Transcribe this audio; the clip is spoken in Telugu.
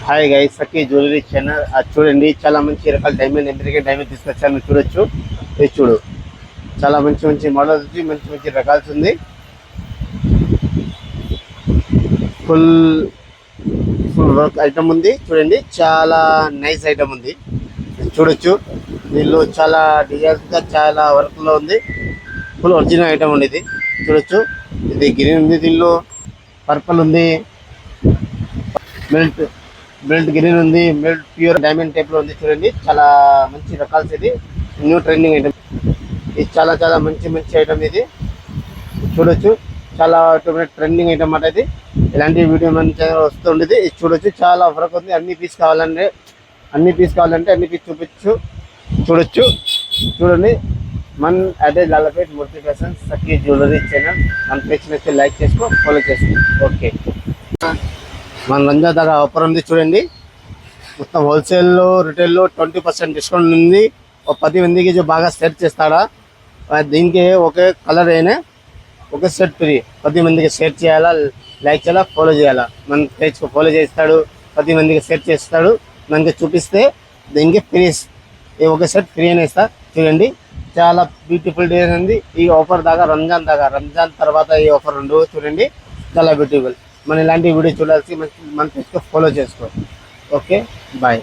హాయ్ గైస్, సఖీ జ్యువెలరీ ఛానల్. అది చూడండి, చాలా మంచి రకాల డైమండ్ అమెరికన్ డైమండ్ తీసుకొచ్చాను. చూడొచ్చు, ఇది చూడు, చాలా మంచి మంచి మోడల్స్ ఉంది, మంచి మంచి రకాల్స్ ఉంది. ఫుల్ ఫుల్ వర్క్ ఐటమ్ ఉంది. చూడండి, చాలా నైస్ ఐటమ్ ఉంది. చూడొచ్చు, దీనిలో చాలా డిజైన్స్ గా చాలా వర్క్ లో ఉంది. ఫుల్ ఒరిజినల్ ఐటమ్ ఉంది ఇది. చూడొచ్చు, ఇది గ్రీన్ ఉంది, దీనిలో పర్పుల్ ఉంది, మెల్ట్ మెల్ట్ గ్రీన్ ఉంది, మెల్ట్ ప్యూర్ డైమండ్ టైప్ లో ఉంది. చూడండి, చాలా మంచి రకాల్స్. ఇది న్యూ ట్రెండింగ్ ఐటమ్. ఇది చాలా చాలా మంచి మంచి ఐటమ్ ఇది. చూడొచ్చు, చాలా ట్రెండింగ్ ఐటమ్ అన్నమాట ఇది. ఇలాంటి వీడియో మన ఛానల్ వస్తుండేది. ఇది చూడొచ్చు, చాలా వరకు ఉంది. అన్ని పీస్ కావాలంటే అన్ని పీస్ చూడొచ్చు. చూడండి, మన అదే లాలపేట్ మూర్తి ఫ్యాషన్స్ సఖీ జ్యువెలరీ ఛానల్. మన పేజ్ నచ్చితే లైక్ చేసుకో, ఫాలో చేసుకో. ఓకే, మన రంజా దగ్గర ఆఫర్ ఉంది. చూడండి, మొత్తం హోల్సేల్లో రిటైల్లో 20% డిస్కౌంట్ ఉంది. ఒక 10 మందికి బాగా సెట్ చేస్తాడా, దీనికి ఒకే కలర్ అయినా ఒకే సెట్ ఫ్రీ. 10 మందికి షేర్ చేయాలా, లైక్ చేయాలా, ఫాలో చేయాలా. మన పేజ్కి ఫాలో చేస్తాడు, 10 మందికి షేర్ చేస్తాడు, మనకి చూపిస్తే దీనికి ఫ్రీ. ఒకే సెట్ ఫ్రీ అని ఇస్తా. చూడండి, చాలా బ్యూటిఫుల్ డిజైన్ ఉంది. ఈ ఆఫర్ రంజాన్ తర్వాత ఈ ఆఫర్ రెండు. చూడండి, చాలా బ్యూటిఫుల్. మన ఇలాంటి వీడియో చూడాల్సి మన పేజ్కి ఫాలో చేసుకో. Okay, bye.